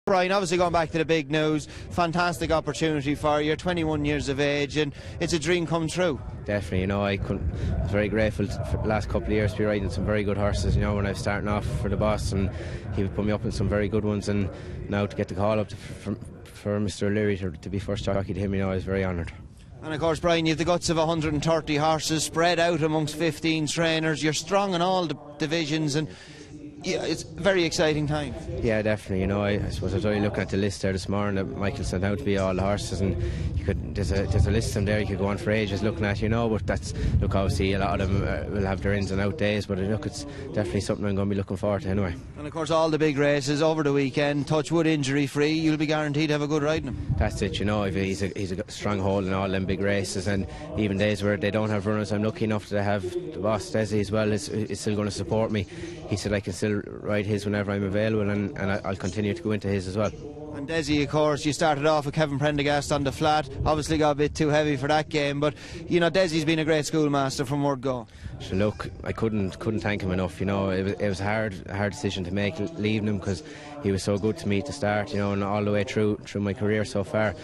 Brian, obviously going back to the big news, fantastic opportunity for you. You're 21 years of age and it's a dream come true. Definitely, you know, I was very grateful for the last couple of years to be riding some very good horses, you know, when I was starting off for the boss, and he would put me up in some very good ones, and now to get the call up for Mr. O'Leary to be first jockey to him, you know, I was very honoured. And of course, Brian, you have the guts of 130 horses spread out amongst 15 trainers. You're strong in all the divisions, and yeah, it's a very exciting time. Yeah, definitely. You know, I suppose I was only looking at the list there this morning that Michael sent out to be all the horses, and there's a list of them there you could go on for ages looking at, you know. But look, obviously a lot of them will have their ins and out days, but look, it's definitely something I'm going to be looking forward to anyway. And of course, all the big races over the weekend, touch wood, injury free, you'll be guaranteed to have a good ride in them. That's it, you know. He's a strong hold in all them big races, and even days where they don't have runners, I'm lucky enough to have the boss Desi as well is still going to support me. He said I can still ride his whenever I'm available, and I'll continue to go into his as well. And Desi, of course, you started off with Kevin Prendergast on the flat, obviously got a bit too heavy for that game, but you know, Desi's been a great schoolmaster from word go. So look, I couldn't thank him enough, you know. It was a hard decision to make leaving him, because he was so good to me to start, you know, and all the way through my career so far.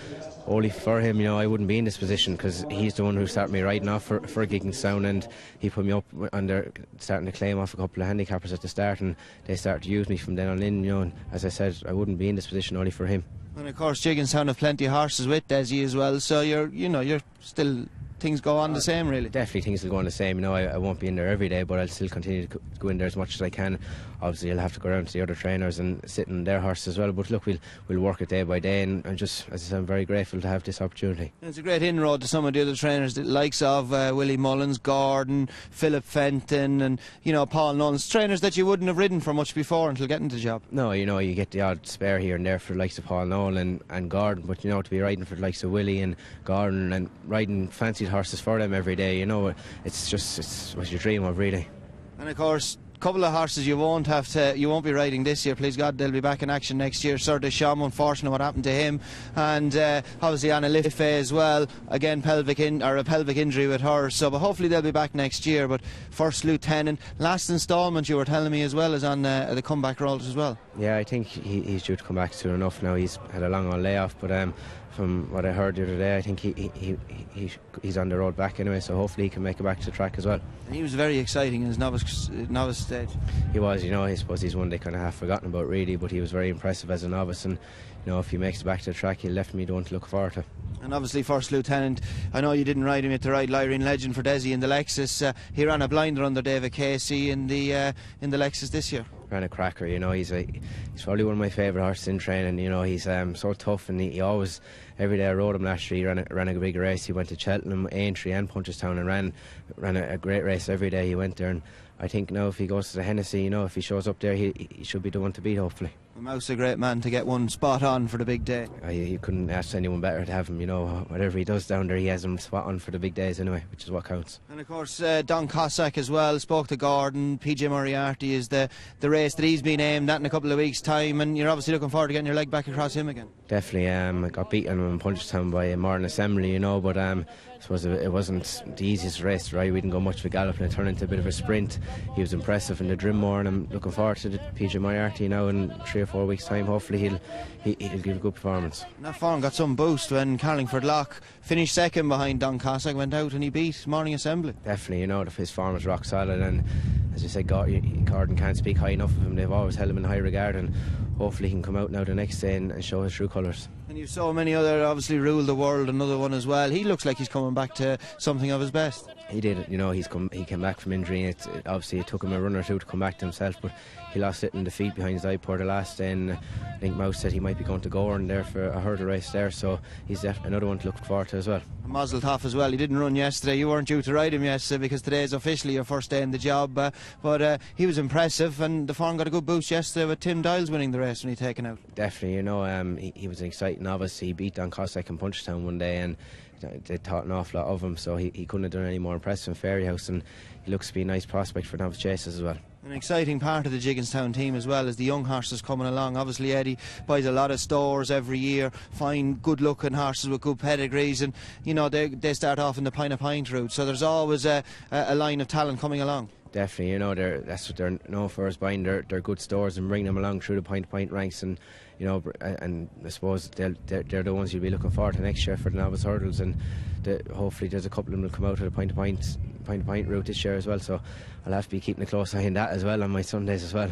Only for him, you know, I wouldn't be in this position, because he's the one who started me riding off for Gigginstown, and he put me up under starting to claim off a couple of handicappers at the start, and they started to use me from then on in, you know. And as I said, I wouldn't be in this position only for him. And of course, Gigginstown have plenty of horses with Desi as well, so you're still. Things go on the same, really. Definitely things will go on the same, you know. I won't be in there every day, but I'll still continue to go in there as much as I can. Obviously I'll have to go around to the other trainers and sit in their horses as well, but look, we'll work it day by day, and just, as I said, I'm very grateful to have this opportunity. It's a great inroad to some of the other trainers, the likes of Willie Mullins, Gordon, Philip Fenton, and you know, Paul Nunn's, trainers that you wouldn't have ridden for much before until getting the job. No, you know, you get the odd spare here and there for the likes of Paul Nolan and Gordon, but you know, to be riding for the likes of Willie and Gordon and riding fancied horses for them every day, you know, it's what you dream of, really. And of course, a couple of horses you won't be riding this year, please God, they'll be back in action next year. Sir Deschamps, unfortunate what happened to him, and obviously Anna Liffe as well, again a pelvic injury with her, so but hopefully they'll be back next year. But First Lieutenant, last instalment you were telling me as well, is on the comeback roll as well. Yeah, I think he's due to come back soon enough now. He's had a long layoff, but from what I heard the other day, I think he's on the road back anyway, so hopefully he can make it back to the track as well. And he was very exciting in his novice stage. He was, you know. I suppose he's one they kind of have forgotten about, really, but he was very impressive as a novice, and you know, if he makes it back to the track, he'll definitely be one to look forward to. And obviously First Lieutenant, I know you didn't ride him at the ride Lyrene Legend for Desi in the Lexus. He ran a blinder under David Casey in the Lexus this year. Ran a cracker, you know. He's probably one of my favourite horses in training, you know. He's so tough, and he always, every day I rode him last year, he ran a big race. He went to Cheltenham, Aintree and Punchestown and ran a great race every day he went there. And I think now if he goes to the Hennessy, you know, if he shows up there, he should be the one to beat, hopefully. Mouse a great man to get one spot on for the big day. You couldn't ask anyone better to have him, you know. Whatever he does down there, he has him spot on for the big days anyway, which is what counts. And of course Don Cossack as well, spoke to Gordon. PJ Moriarty is the race that he's been aimed at in a couple of weeks' time, and you're obviously looking forward to getting your leg back across him again. Definitely. I got beaten in Punchestown by Martin Assembly, you know, but I suppose it wasn't the easiest race to ride. We didn't go much of a gallop, and it turned into a bit of a sprint. He was impressive in the Drimmore, and I'm looking forward to the PJ Moriarty now in 3 or 4 weeks' time. Hopefully he'll give a good performance. And that form got some boost when Carlingford Lock finished second behind Don Cossack, went out and he beat Morning Assembly. Definitely, you know, his form is rock solid, and as you said, Gordon can't speak high enough of him. They've always held him in high regard, and hopefully he can come out now the next day and show his true colours. And you've so many other, obviously Rule the World, another one as well. He looks like he's coming back to something of his best. He did, you know. He came back from injury. Obviously it took him a run or two to come back to himself, but he lost it in defeat behind Zipor the last day, and I think Mouse said he might be going to Goran there for a hurdle race there, so he's another one to look forward to as well. Mazel tov as well. He didn't run yesterday. You weren't due to ride him yesterday because today is officially your first day in the job, but he was impressive, and the farm got a good boost yesterday with Tim Diles winning the race when he taken out. Definitely, you know, he was an exciting novice. He beat Don Cossack in Punchestown one day, and they thought an awful lot of him, so he couldn't have done any more impressive in Fairyhouse, and he looks to be a nice prospect for novice chases as well. An exciting part of the Gigginstown team as well is the young horses coming along. Obviously Eddie buys a lot of stores every year, find good looking horses with good pedigrees, and you know, they start off in the Pine of Pine route, so there's always a line of talent coming along. Definitely, you know, that's what they're known for, is buying their good stores and bringing them along through the point-to-point ranks, and you know, and I suppose they're the ones you'll be looking forward to next year for the novice hurdles, and hopefully there's a couple of them will come out of the point-to-point route this year as well, so I'll have to be keeping a close eye on that as well on my Sundays as well.